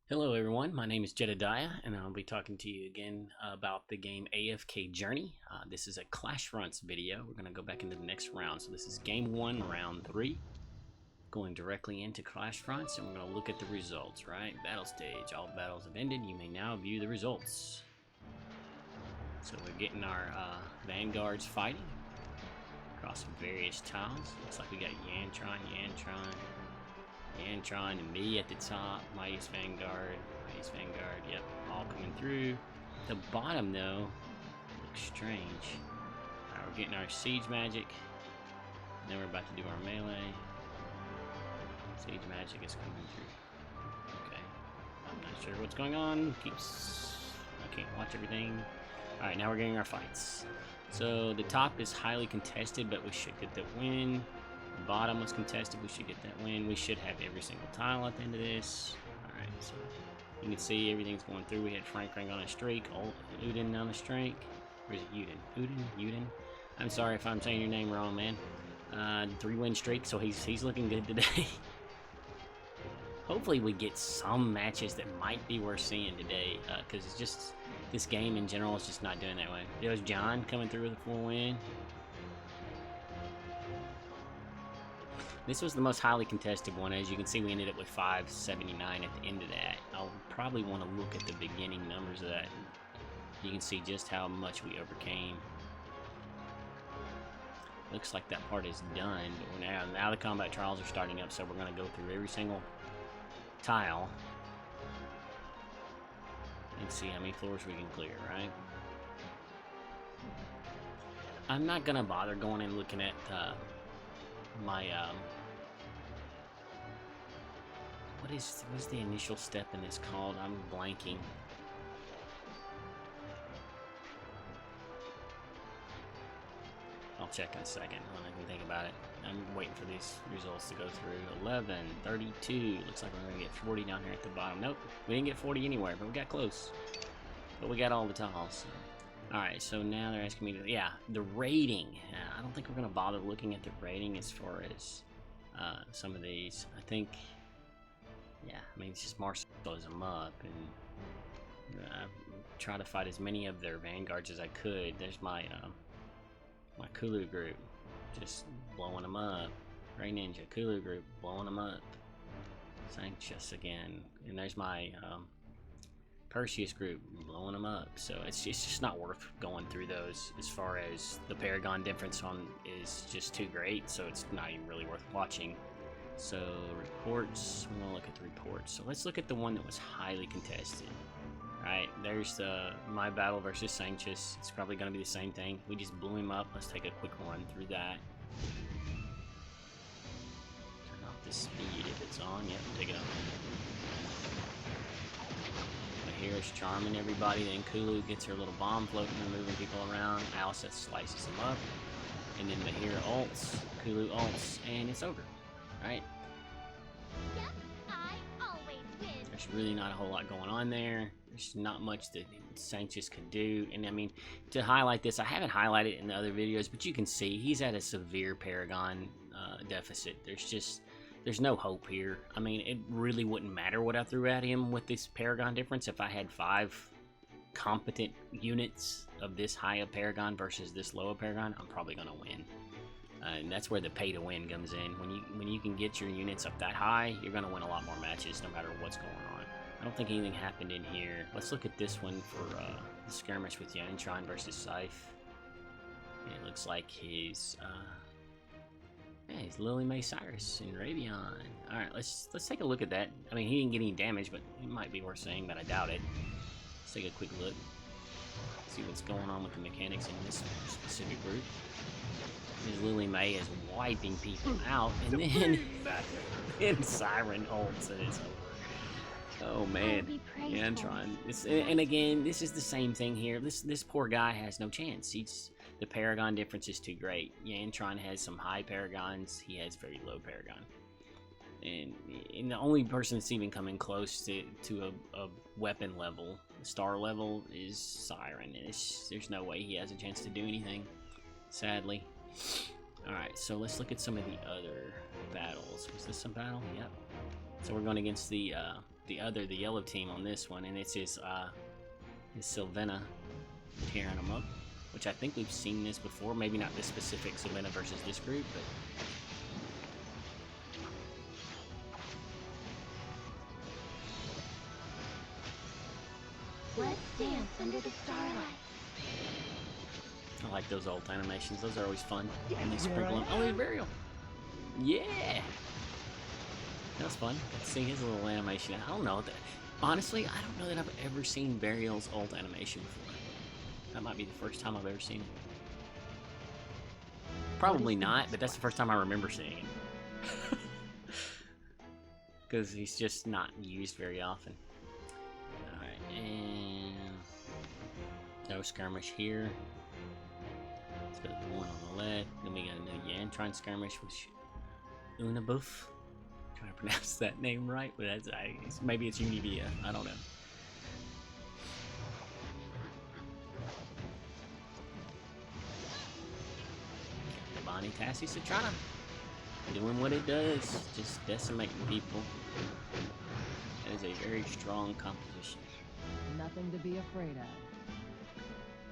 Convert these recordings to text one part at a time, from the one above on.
Hello everyone, my name is Jedediah and I'll be talking to you again about the game AFK Journey. This is a Clashfronts video. We're going to go back into the next round. So this is game 1, round 3. Going directly into Clashfronts and we're going to look at the results, right? Battle stage. All battles have ended. You may now view the results. So we're getting our vanguards fighting across some various tiles. Looks like we got Yantron, and me at the top, Mightiest Vanguard, yep, all coming through. The bottom, though, looks strange. Alright, we're getting our siege magic. Then we're about to do our melee. Siege magic is coming through. Okay, I'm not sure what's going on. I can't watch everything. Alright, now we're getting our fights. So the top is highly contested, but we should get the win. Bottom was contested, we should get that win. We should have every single tile at the end of this. Alright, so you can see everything's going through. We had Frank on a streak, Uden on a streak. Or is it Uden? Uden? I'm sorry if I'm saying your name wrong, man. 3-win streak, so he's looking good today. Hopefully we get some matches that might be worth seeing today, because it's just, this game in general is just not doing that way. There's John coming through with a full win. This was the most highly contested one. As you can see, we ended up with 579 at the end of that. I'll probably want to look at the beginning numbers of that. You can see just how much we overcame. Looks like that part is done. But now the combat trials are starting up, so we're going to go through every single tile and see how many floors we can clear, right? I'm not going to bother going and looking at my what's the initial step in this called? I'm blanking. I'll check in a second when I can think about it. I'm waiting for these results to go through. 11, 32. Looks like we're gonna get 40 down here at the bottom. Nope, we didn't get 40 anywhere, but we got close. But we got all the tiles. So. Alright, so now they're asking me to, yeah, the rating. I don't think we're gonna bother looking at the rating as far as some of these. I think, yeah, I mean, it's just Marcel blows them up, and I try to fight as many of their vanguards as I could. There's my my Kulu group, just blowing them up. Ray Ninja, Kulu group, blowing them up. Sanctus again, and there's my Perseus group, blowing them up. So it's just not worth going through those, as far as the Paragon difference on is just too great, so it's not even really worth watching. So reports, we'll look at the reports. So let's look at the one that was highly contested. Right, there's my battle versus Sanctus. It's probably going to be the same thing. We just blew him up. Let's take a quick run through that. Turn off the speed if it's on. Yep, take it up. Here's charming everybody. Then Kulu gets her little bomb floating and moving people around. Alice slices them up. And then Bahir ults. Kulu ults. And it's over. Right? Yep, I always win. There's really not a whole lot going on there. There's not much that Sanctus could do. And I mean, to highlight this, I haven't highlighted it in the other videos, but you can see he's at a severe Paragon deficit. There's no hope here. I mean, it really wouldn't matter what I threw at him with this Paragon difference. If I had 5 competent units of this high of Paragon versus this low of Paragon, I'm probably going to win. And that's where the pay to win comes in. When you can get your units up that high, you're going to win a lot more matches no matter what's going on. I don't think anything happened in here. Let's look at this one for the skirmish with Yantron versus Scythe. And it looks like he's Lily May Cyrus in Ravion. Alright, let's take a look at that. I mean, he didn't get any damage, but it might be worth saying, but I doubt it. Let's take a quick look. See what's going on with the mechanics in this specific group. His Lily May is wiping people out, and then Siren ults and it's over. Oh man, Yantron. And again, this is the same thing here. This poor guy has no chance. The Paragon difference is too great. Yantron has some high Paragons. He has very low Paragon. And the only person that's even coming close to a weapon level, a star level, is Siren. There's no way he has a chance to do anything, sadly. Alright, so let's look at some of the other battles. Was this some battle? Yep. So we're going against the the yellow team on this one, and it's his Sylvena tearing them up, which I think we've seen this before. Maybe not this specific Sylvena versus this group, but Let's dance under the starlight. I like those old animations. Those are always fun. And they sprinkle them. Oh, there's Burial. Yeah. That was fun. Got to see his little animation. I don't know. Honestly, I don't know that I've ever seen Burial's old animation before. That might be the first time I've ever seen it. Probably not, but that's the first time I remember seeing it. Because he's just not used very often. Alright, and no skirmish here. Let's go to the one on the left. Then we got a new Yantron skirmish with Unaboof. Trying to pronounce that name right, but that's maybe it's Univia. I don't know. Bonnie Tassie Citrana doing what it does, just decimating people. That is a very strong composition. Nothing to be afraid of.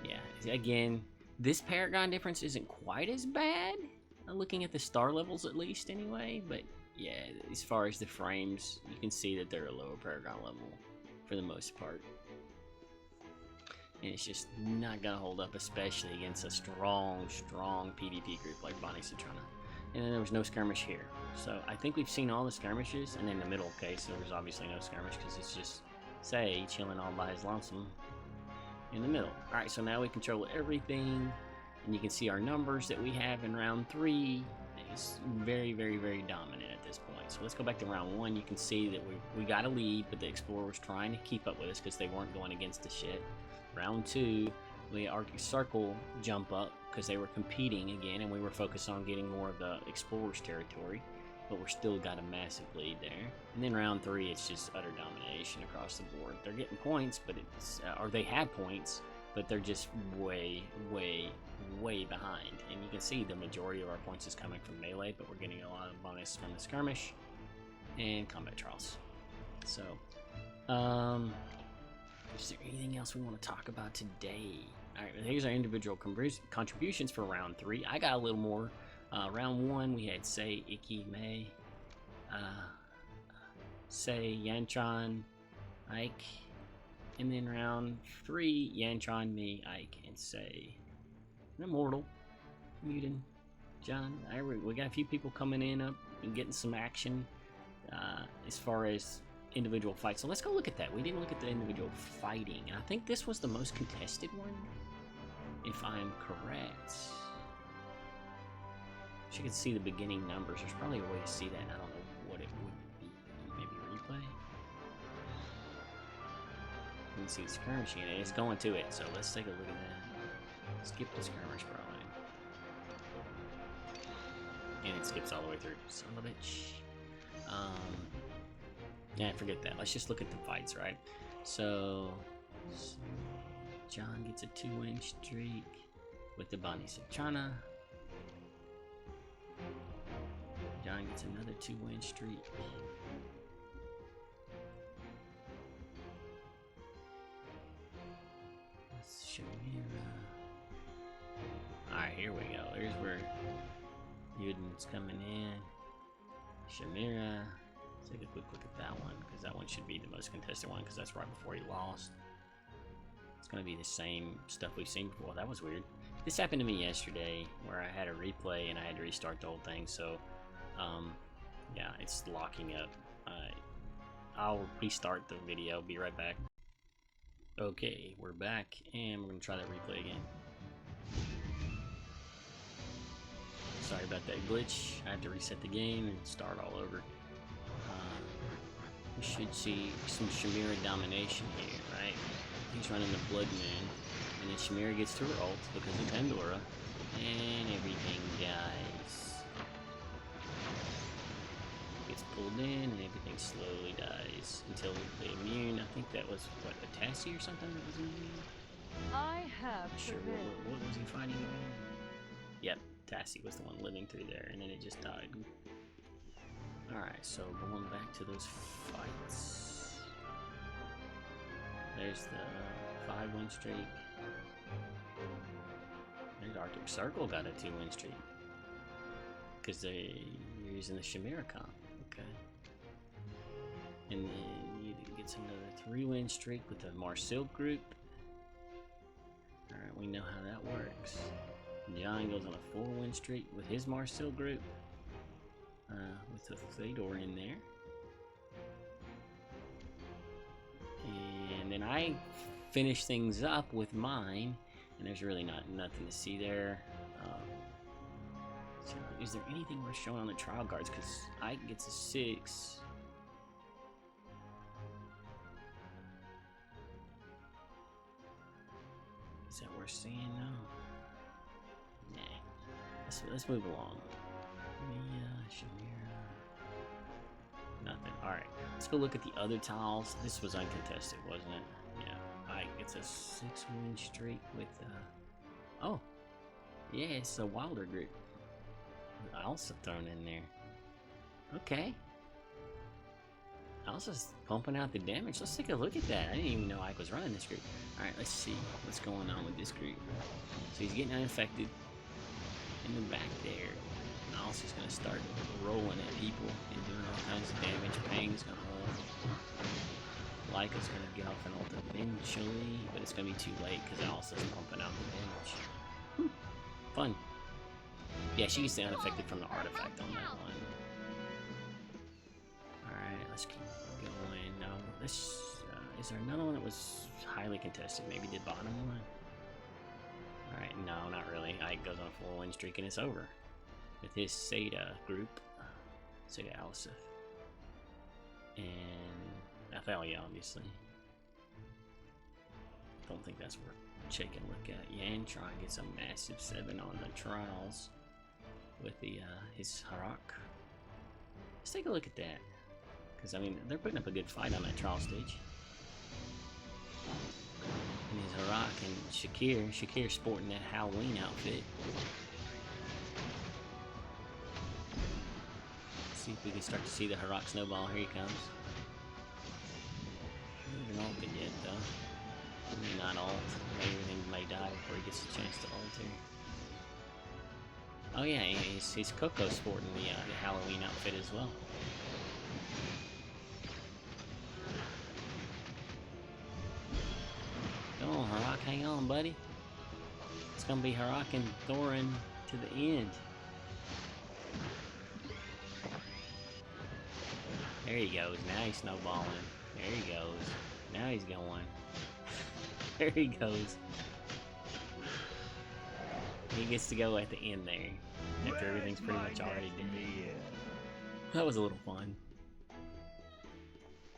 Yeah, again, this Paragon difference isn't quite as bad. Looking at the star levels at least anyway, but yeah, as far as the frames, you can see that they're a lower Paragon level for the most part. And it's just not gonna hold up, especially against a strong PvP group like Bonnie Citrana. And then there was no skirmish here. So I think we've seen all the skirmishes, and in the middle case, there was obviously no skirmish because it's just Say chilling all by his lonesome in the middle. Alright, so now we control everything, and you can see our numbers that we have in round 3 is very dominant at this point. So let's go back to round 1. You can see that we got a lead, but the Explorer was trying to keep up with us because they weren't going against the shit. Round 2, we Arctic Circle jump up because they were competing again, and we were focused on getting more of the Explorer's territory, but we're still got a massive lead there. And then round 3, it's just utter domination across the board. They're getting points, but it's or they have points, but they're just way behind. And you can see the majority of our points is coming from melee, but we're getting a lot of bonus from the skirmish and combat trials. So, is there anything else we want to talk about today? Alright, here's our individual contributions for round 3. I got a little more. Round 1, we had Say, Iki, May, Say, Yantron, Ike. And then round 3, Yantron, me, Ike, and Say. And Immortal, Mutin, John. We got a few people coming in up and getting some action as far as individual fights. So let's go look at that. We didn't look at the individual fighting, and I think this was the most contested one, if I'm correct. You can see the beginning numbers. There's probably a way to see that, and I don't know what it would be. Maybe replay? You can see the skirmishing, and it's going to it, so let's take a look at that. Skip the skirmish, probably. And it skips all the way through. Son of a bitch. Yeah, forget that. Let's just look at the fights, right? So John gets a 2-win streak with the Bonnie Citrana. John gets another 2-win streak. Shamira. Alright, here we go. Here's where Yuden's coming in. Shamira. Let's take a quick look at that one, because that one should be the most contested one, because that's right before he lost. It's going to be the same stuff we've seen before. That was weird. This happened to me yesterday, where I had a replay and I had to restart the whole thing, so yeah, it's locking up. I'll restart the video, be right back. Okay, we're back, and we're going to try that replay again. Sorry about that glitch. I had to reset the game and start all over. We should see some Shamira domination here, right? He's running the Blood Moon, and then Shamira gets to her ult because of Pandora, and everything dies. Gets pulled in, and everything slowly dies until the immune. I think that was what, a Tassie or something that was immune. I have Sure. What was he fighting again? Yep, Tassie was the one living through there, and then it just died. Alright, so going back to those fights. There's the 5-win streak. There's Arctic Circle got a 2-win streak. Because they're using the Chimera comp. Okay. And then you get another 3-win streak with the Marsil group. Alright, we know how that works. John goes on a 4-win streak with his Marsil group. With the Fedor in there. And then I finish things up with mine. And there's really nothing to see there. So is there anything worth showing on the trial guards? Because Ike gets a 6. Is that worth seeing? No. Nah. Let's move along. Chimera. Nothing. Alright. Let's go look at the other tiles. This was uncontested, wasn't it? Yeah. Ike gets a 6-win streak with oh. Yeah, it's a Wilder group. Also thrown in there. Okay. Alsa's pumping out the damage. Let's take a look at that. I didn't even know Ike was running this group. Alright, let's see what's going on with this group. So he's getting unaffected in the back there. Alsa's gonna start rolling at people and doing all kinds of damage. Pang's gonna hold. Leica's gonna get off an ult eventually, but it's gonna be too late because Alsa's pumping out the damage. Fun. Yeah, she gets unaffected from the artifact on that one. Alright, let's keep going. Now, this is there another one that was highly contested? Maybe the bottom one? Alright, no, not really. Ike goes on a 4-win streak and it's over. With his Seda group. Seda Alisif. And Athalia, obviously. Don't think that's worth taking a look at. Yantron gets a massive 7 on the trials. With the his Harak. Let's take a look at that. Because, I mean, they're putting up a good fight on that trial stage. And his Harak and Shakir. Shakir sporting that Halloween outfit. Let's see if we can start to see the Harak snowball. Here he comes. He hasn't ulted yet, though. He may not ult. Maybe everything may die before he gets a chance to ult here. Oh yeah, he's Coco sporting the Halloween outfit as well. Come on, Harak, hang on, buddy. It's gonna be Harak and Thorin to the end. There he goes. Now he's snowballing. There he goes. Now he's going. There he goes. He gets to go at the end there. After everything's pretty much already done. That was a little fun.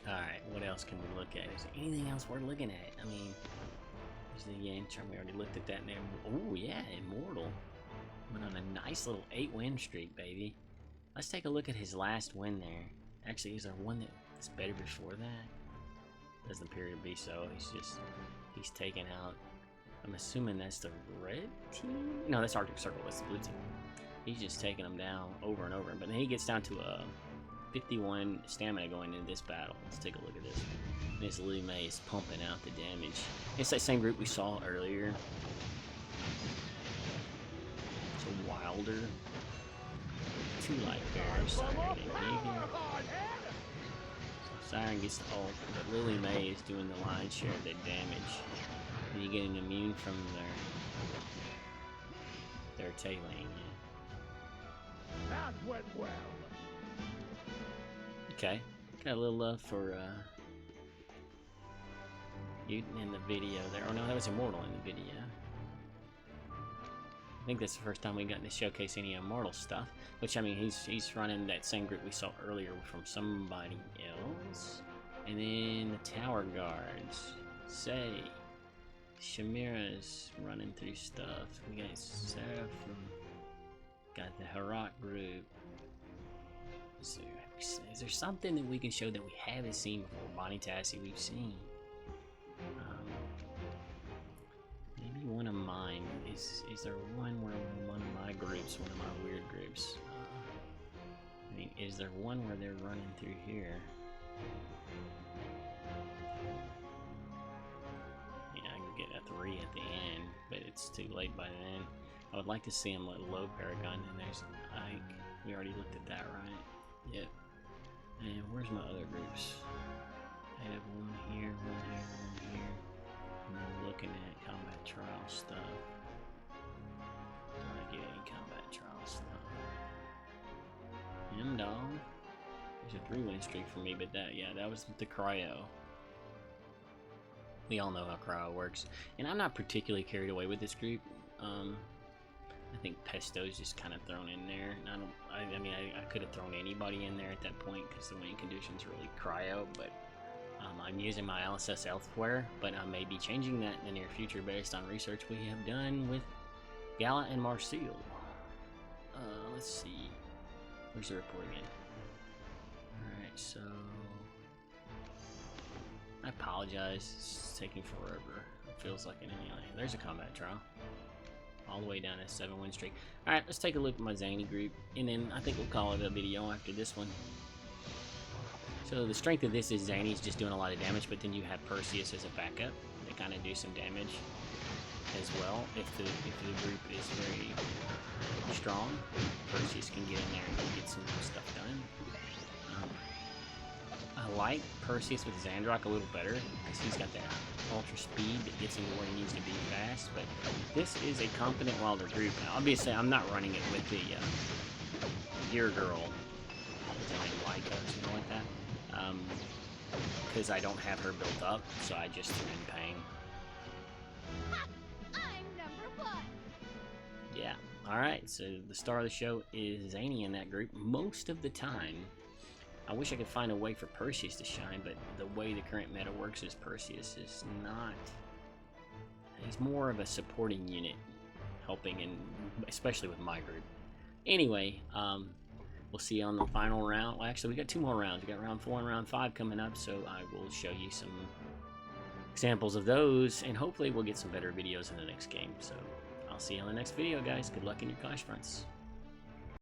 Alright, what else can we look at? Is there anything else worth looking at? I mean, there's the Yantron. We already looked at that in there. Oh, yeah, Immortal. Went on a nice little 8-win streak, baby. Let's take a look at his last win there. Actually, is there one that's better before that? Doesn't appear to be so. He's taken out. I'm assuming that's the red team? No, that's Arctic Circle. That's the blue team. He's just taking them down over and over. But then he gets down to a 51 stamina going into this battle. Let's take a look at this. Miss Lily May is pumping out the damage. It's that same group we saw earlier. It's a Wilder. 2 light bearers. Siren and Negan. So Siren gets the ult, but Lily May is doing the lion's share of the damage. And you get an immune from their tailing. That went well. Okay, got a little love for Mutant in the video there. Oh no, that was Immortal in the video. I think that's the first time we got to showcase any Immortal stuff. Which, I mean, he's running that same group we saw earlier from somebody else. And then the Tower Guards. Say. Chimera's running through stuff. We got Seraphim. Got the Harak group. Is there something that we can show that we haven't seen before? Bonnie Tassie we've seen. Maybe one of mine. Is there one where one of my groups, one of my weird groups? I mean, is there one where they're running through here? 3 at the end, but it's too late by then. I would like to see him let low Paragon, and there's Ike. We already looked at that, right? Yep. And where's my other groups? I have one here, one here, one here. And then looking at combat trial stuff. Do I get any combat trial stuff? Dog. There's a 3-win streak for me, but that was the cryo. We all know how cryo works, and I'm not particularly carried away with this group. I think Pesto's just kind of thrown in there. And I mean, I could have thrown anybody in there at that point because the winning conditions really cryo, but I'm using my LSS elsewhere, but I may be changing that in the near future based on research we have done with Gala and Marcel. Let's see. Where's the report again? Alright, so I apologize. It's taking forever. It feels like it anyway. There's a combat trial. All the way down to 7-win streak. Alright, let's take a look at my Zany group, and then I think we'll call it a video after this one. So the strength of this is Zany's just doing a lot of damage, but then you have Perseus as a backup to kind of do some damage as well. If the group is very strong, Perseus can get in there and get some stuff done. I like Perseus with Xandrock a little better because he's got that ultra speed that gets him where he needs to be fast, but this is a competent Wilder group. Now, obviously, I'm not running it with the Deer Girl, like or something like that, because I don't have her built up, so I just threw in Pain. I'm number 1. Yeah. Alright, so the star of the show is Zany in that group most of the time. I wish I could find a way for Perseus to shine, but the way the current meta works is Perseus is not... He's more of a supporting unit, helping, and especially with my group. Anyway, we'll see you on the final round. Well, actually, we got 2 more rounds. We got round 4 and round 5 coming up, so I will show you some examples of those, and hopefully we'll get some better videos in the next game. So I'll see you on the next video, guys. Good luck in your Clashfronts.